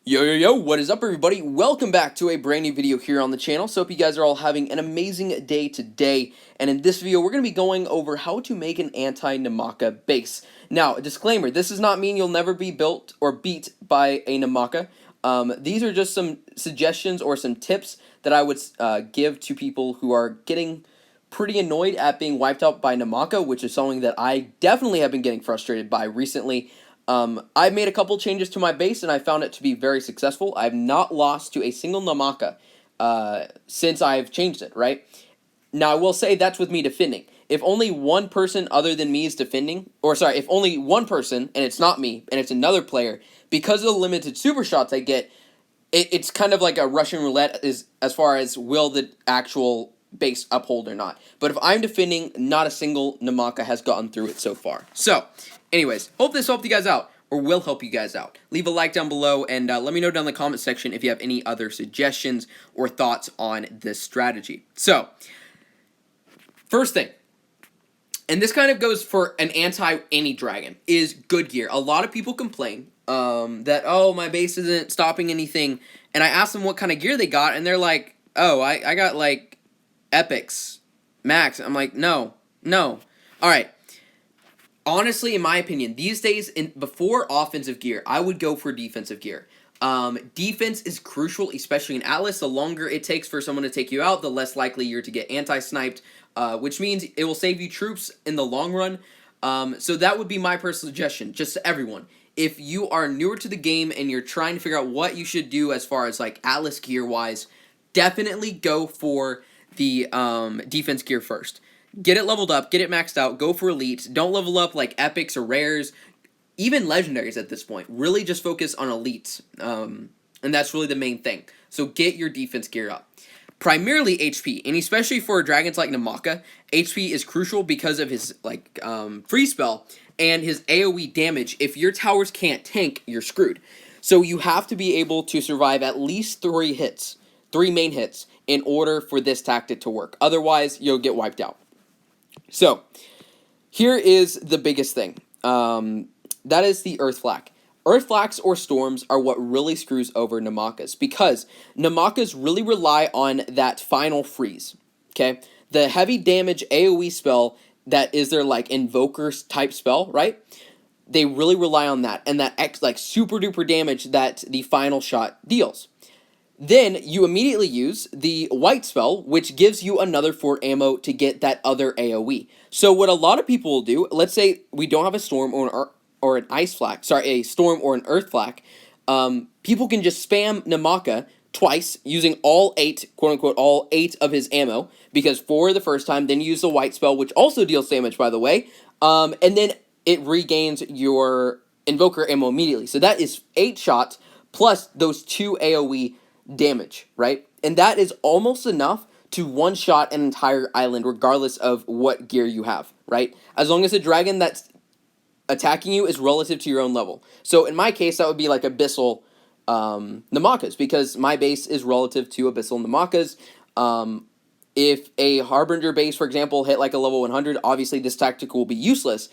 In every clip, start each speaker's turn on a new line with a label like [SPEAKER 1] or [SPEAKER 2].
[SPEAKER 1] Yo, what is up everybody? Welcome back to a brand new video here on the channel. So hope you guys are all having an amazing day today. And in this video, we're going to be going over how to make an anti-Namaka base. Now, a disclaimer, this does not mean you'll never be built or beat by a Namaka. These are just some suggestions or some tips that I would give to people who are getting pretty annoyed at being wiped out by Namaka, which is something that I definitely have been getting frustrated by recently. I've made a couple changes to my base, and I found it to be very successful. I've not lost to a single Namaka since I've changed it, right? Now, I will say that's with me defending. If only one person other than me is defending, or sorry, if only one person, and it's not me, and it's another player, because of the limited super shots I get, it's kind of like a Russian roulette as far as will the actual base uphold or not. But if I'm defending, not a single Namaka has gotten through it so far. So, anyways, hope this helped you guys out, or will help you guys out. Leave a like down below, and let me know down in the comment section if you have any other suggestions or thoughts on this strategy. First thing, and this kind of goes for an anti-any dragon, is good gear. A lot of people complain that, oh, my base isn't stopping anything, and I ask them what kind of gear they got, and they're like, oh, I got, like, epics, max. I'm like, no. Alright. Honestly, in my opinion, these days, before offensive gear, I would go for defensive gear. Defense is crucial, especially in Atlas. The longer it takes for someone to take you out, the less likely you're to get anti-sniped, which means it will save you troops in the long run. So that would be my personal suggestion, just to everyone. If you are newer to the game and you're trying to figure out what you should do as far as like Atlas gear-wise, definitely go for the defense gear first. Get it leveled up, get it maxed out, go for elites. Don't level up like epics or rares, even legendaries at this point. Really just focus on elites, and that's really the main thing. So get your defense gear up. Primarily HP, and especially for dragons like Namaka, HP is crucial because of his like free spell and his AoE damage. If your towers can't tank, you're screwed. So you have to be able to survive at least 3 hits, 3 main hits, in order for this tactic to work. Otherwise, you'll get wiped out. So, here is the biggest thing. That is the Earth Flak. Earth Flaks or Storms are what really screws over Namakas, because Namakas really rely on that final freeze, okay? The heavy damage AoE spell that is their, like, Invoker type spell, right? They really rely on that, and that like super duper damage that the final shot deals. Then you immediately use the white spell, which gives you another 4 ammo to get that other AoE. So what a lot of people will do, let's say we don't have a storm or an ice flak, sorry, a storm or an earth flak, people can just spam Namaka twice using all 8, quote unquote, all 8 of his ammo, because 4 the first time, then use the white spell, which also deals damage, by the way, and then it regains your Invoker ammo immediately. So that is 8 shots plus those 2 AoE damage, right? And that is almost enough to one-shot an entire island, regardless of what gear you have, right? As long as the dragon that's attacking you is relative to your own level. So in my case, that would be like Abyssal Namakas, because my base is relative to Abyssal Namakas. If a Harbinger base, for example, hit like a level 100, obviously this tactic will be useless.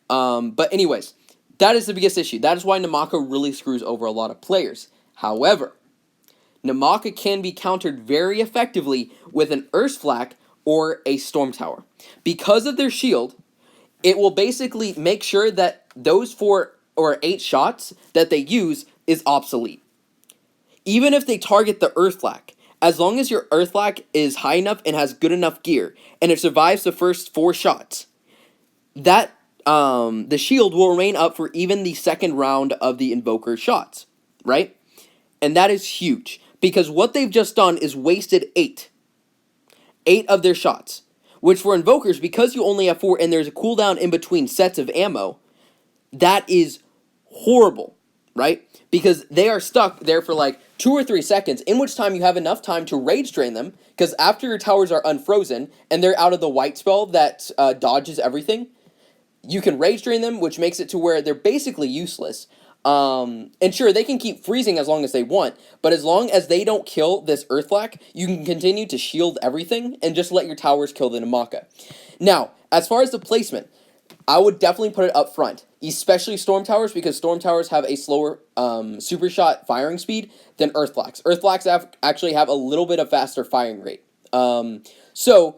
[SPEAKER 1] But anyways, that is the biggest issue. That is why Namaka really screws over a lot of players. However, Namaka can be countered very effectively with an Earth Flak or a Storm Tower. Because of their shield, it will basically make sure that those 4 or 8 shots that they use is obsolete. Even if they target the Earth Flak, as long as your Earth Flak is high enough and has good enough gear, and it survives the first 4 shots, that the shield will remain up for even the second round of the Invoker shots, right? And that is huge, because what they've just done is wasted 8 of their shots, which for Invokers, because you only have 4 and there's a cooldown in between sets of ammo, that is horrible, right? Because they are stuck there for like 2 or 3 seconds, in which time you have enough time to rage drain them, because after your towers are unfrozen and they're out of the white spell that dodges everything, you can rage drain them, which makes it to where they're basically useless. And sure, they can keep freezing as long as they want, but as long as they don't kill this Earth Flak, you can continue to shield everything and just let your towers kill the Namaka. Now, as far as the placement, I would definitely put it up front. especially Storm Towers, because Storm Towers have a slower super shot firing speed than Earth Flaks. Earth Flaks actually have a little bit of faster firing rate. So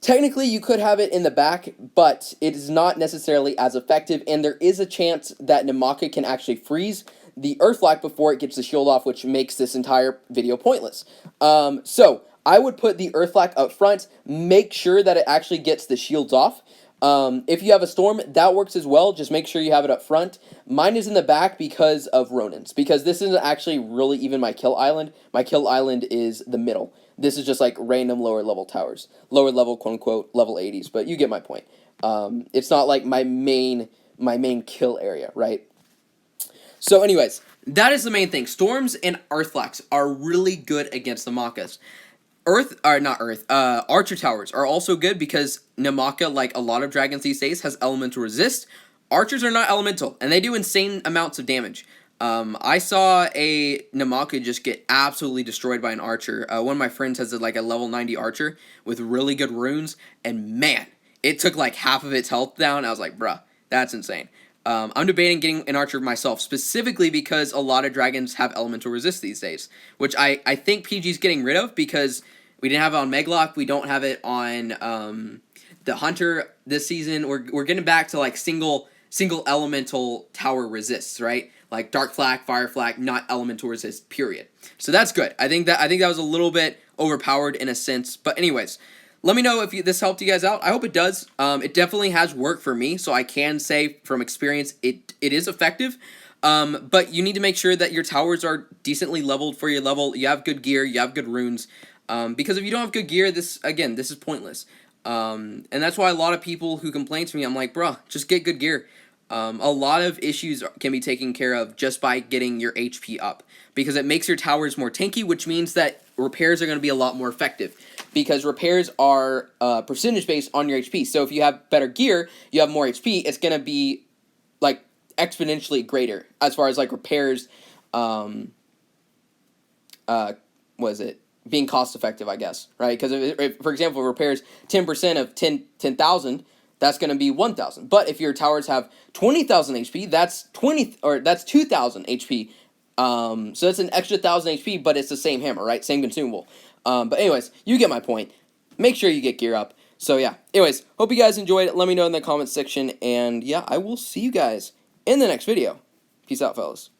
[SPEAKER 1] technically you could have it in the back, but it is not necessarily as effective, and there is a chance that Namaka can actually freeze the Earth Flak before it gets the shield off, which makes this entire video pointless. So I would put the Earth Flak up front, make sure that it actually gets the shields off. If you have a Storm, that works as well. Just make sure you have it up front. Mine is in the back because of Ronins, because this isn't actually really even my kill island. My kill island is the middle. This is just like random lower level towers. Lower level, quote unquote, level 80s, but you get my point. It's not like my main kill area, right? So anyways, that is the main thing. Storms and Earthflaks are really good against the Namakas. Archer towers are also good because Namaka, like a lot of dragons these days, has elemental resist. Archers are not elemental, and they do insane amounts of damage. I saw a Namaka just get absolutely destroyed by an archer. One of my friends has like a level 90 archer with really good runes, and man, it took like half of its health down. I was like, bruh, that's insane. I'm debating getting an archer myself, specifically because a lot of dragons have elemental resist these days, which I think PG's getting rid of because we didn't have it on Meglock, we don't have it on the Hunter this season. We're getting back to like single elemental tower resists, right? Like Dark Flak, Fire Flak, not elemental resist, period. So that's good. I think that was a little bit overpowered in a sense. But anyways, let me know if this helped you guys out. I hope it does. It definitely has worked for me, so I can say from experience it is effective. But you need to make sure that your towers are decently leveled for your level. You have good gear, you have good runes. Because if you don't have good gear, this is pointless. And that's why a lot of people who complain to me, I'm like, bruh, just get good gear. A lot of issues can be taken care of just by getting your HP up, because it makes your towers more tanky, which means that repairs are going to be a lot more effective, because repairs are percentage based on your HP. So if you have better gear, you have more HP, it's going to be like exponentially greater as far as like repairs, being cost effective, I guess, right? Because if, for example, repairs 10% of 10,000, that's going to be 1,000. But if your towers have 20,000 HP, that's 2,000 HP. So that's an extra 1,000 HP, but it's the same hammer, right? Same consumable. But anyways, you get my point. Make sure you get gear up. So yeah, anyways, hope you guys enjoyed it. Let me know in the comments section, and yeah, I will see you guys in the next video. Peace out, fellas.